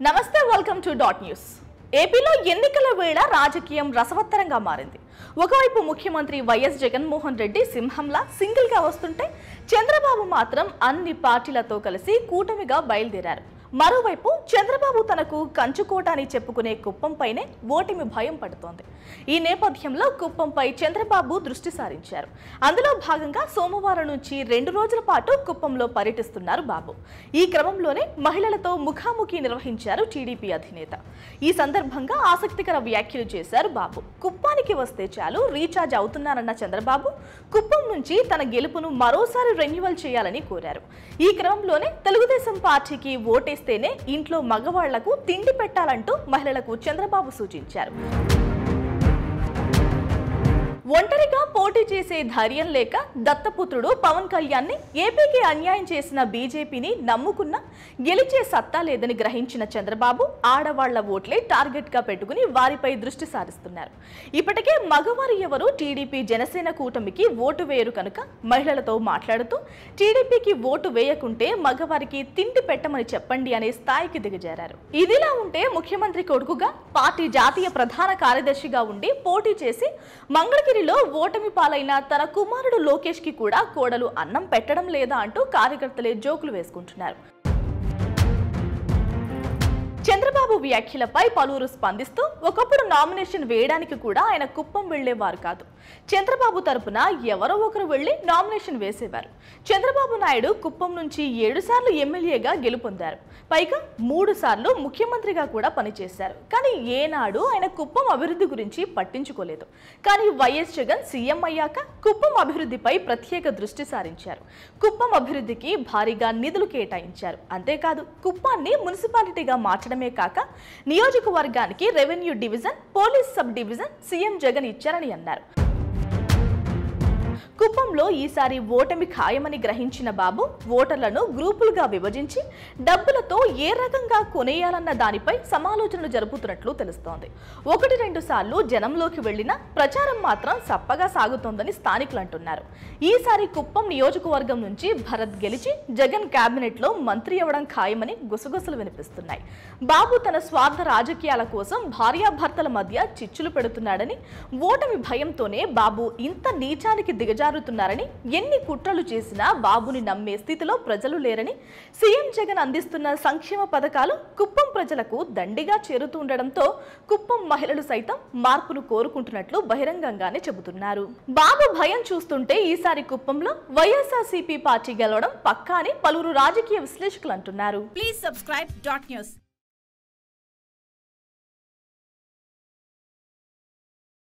నమస్తే welcome to dot news. ఏపీలో ఎన్నికల వేళ రాజకీయం రసవత్తరంగా మారింది. ఒకవైపు ముఖ్యమంత్రి వైఎస్ జగన్మోహన్ రెడ్డి సింహంలా సింగిల్ గా వస్తుంటే చంద్రబాబు మాత్రం అన్ని పార్టీలతో కలిసి కూటమిగా బయలుదేరారు. మరోవైపు చంద్రబాబు తనకు కంచుకోట అని చెప్పుకునే కుప్పంపైనే ఓటమి భయం పడుతోంది. ఈ నేపథ్యంలో కుప్పంపై చంద్రబాబు దృష్టి సారించారు. అందులో భాగంగా సోమవారం నుంచి 2 రోజుల పాటు కుప్పంలో పర్యటిస్తున్నారు బాబు. ఈ క్రమంలోనే మహిళలతో ముఖాముఖి నిర్వహించారు టీడీపీ అధినేత. ఈ సందర్భంగా ఆసక్తికర వ్యాఖ్యలు చేశారు బాబు. కుప్పానికి వస్తే చాలు రీఛార్జ్ అవుతున్నారన్న చంద్రబాబు కుప్పం నుంచి తన గెలుపును మరోసారి రెన్యువల్ చేయాలని కోరారు. ఈ క్రమంలోనే తెలుగుదేశం పార్టీకి ఓటేస్తేనే ఇంట్లో మగవాళ్లకు తిండి పెట్టాలంటూ మహిళలకు చంద్రబాబు సూచించారు. ఒంటరిగా పోటీ చేసే ధైర్యం లేక దత్తపుత్రుడు పవన్ కళ్యాణ్ ని ఏపీకి అన్యాయం చేసిన బీజేపీని నమ్ముకున్న గెలిచే సత్తా లేదని గ్రహించిన చంద్రబాబు ఆడవాళ్ల ఓట్లే టార్గెట్ గా పెట్టుకుని వారిపై దృష్టి సారిస్తున్నారు. ఇప్పటికే మగవారు ఎవరు టీడీపీ జనసేన కూటమికి ఓటు వేయరు కనుక మహిళలతో మాట్లాడుతూ టీడీపీకి ఓటు వేయకుంటే మగవారికి తిండి పెట్టమని చెప్పండి అనే స్థాయికి దిగజారారు. ఇదిలా ఉంటే ముఖ్యమంత్రి కొడుకుగా పార్టీ జాతీయ ప్రధాన కార్యదర్శిగా ఉండి పోటీ చేసి మంగళగిరి ఓటమి పాలైన తన కుమారుడు లోకేష్ కి కూడా కోడలు అన్నం పెట్టడం లేదా అంటూ కార్యకర్తలే జోకులు వేసుకుంటున్నారు. చంద్రబాబు వ్యాఖ్యలపై పలువురు స్పందిస్తూ ఒకప్పుడు నామినేషన్ వేయడానికి కూడా ఆయన కుప్పం వెళ్లేవారు కాదు. చంద్రబాబు తరపున ఎవరో ఒకరు వెళ్లి నామినేషన్ వేసేవారు. చంద్రబాబు నాయుడు కుప్పం నుంచి 7 సార్లు ఎమ్మెల్యేగా గెలుపొందారు. పైగా 3 సార్లు ముఖ్యమంత్రిగా కూడా పనిచేశారు. కానీ ఏనాడు ఆయన కుప్పం అభివృద్ధి గురించి పట్టించుకోలేదు. కానీ వైఎస్ జగన్ సీఎం అయ్యాక కుప్పం అభివృద్ధిపై ప్రత్యేక దృష్టి సారించారు. కుప్పం అభివృద్ధికి భారీగా నిధులు కేటాయించారు. అంతేకాదు కుప్పాన్ని మున్సిపాలిటీగా మార్చడమే కాక నియోజకవర్గానికి revenue division, police sub division CM Jagan ఇచ్చారని అన్నారు. కుప్పంలో ఈసారి ఓటమి ఖాయమని గ్రహించిన బాబు ఓటర్లను గ్రూపులుగా విభజించి డబ్బులతో ఏ రకంగా కొనేయాలన్న దానిపై సమాలోచనలు జరుపుతున్నట్లు తెలుస్తోంది. 1-2 సార్లు జనంలోకి వెళ్లినా ప్రచారం మాత్రం సప్పగా సాగుతోందని స్థానికులు అంటున్నారు. ఈసారి కుప్పం నియోజకవర్గం నుంచి భరత్ గెలిచి జగన్ కేబినెట్ లో మంత్రి అవ్వడం ఖాయమని గుసగుసలు వినిపిస్తున్నాయి. బాబు తన స్వార్థ రాజకీయాల కోసం భార్యాభర్తల మధ్య చిచ్చులు పెడుతున్నాడని, ఓటమి భయంతోనే బాబు ఇంత నీచానికి దిగజారుతున్నారని, ఎన్ని కుట్రలు చేసినా బాబుని నమ్మే స్థితిలో ప్రజలు లేరని, సీఎం జగన్ అందిస్తున్న సంక్షేమ పథకాలు కుప్పం ప్రజలకు దండిగా చేరుతుండడంతో కుప్పం మహిళలు సైతం మార్పును కోరుకుంటున్నట్లు బహిరంగంగానే చెబుతున్నారు. బాబు భయం చూస్తుంటే ఈసారి కుప్పంలో వైఎస్ఆర్సీపీ పార్టీ గెలవడం పక్కా అని పలువురు రాజకీయ విశ్లేషకులు అంటున్నారు. Please subscribe dot news.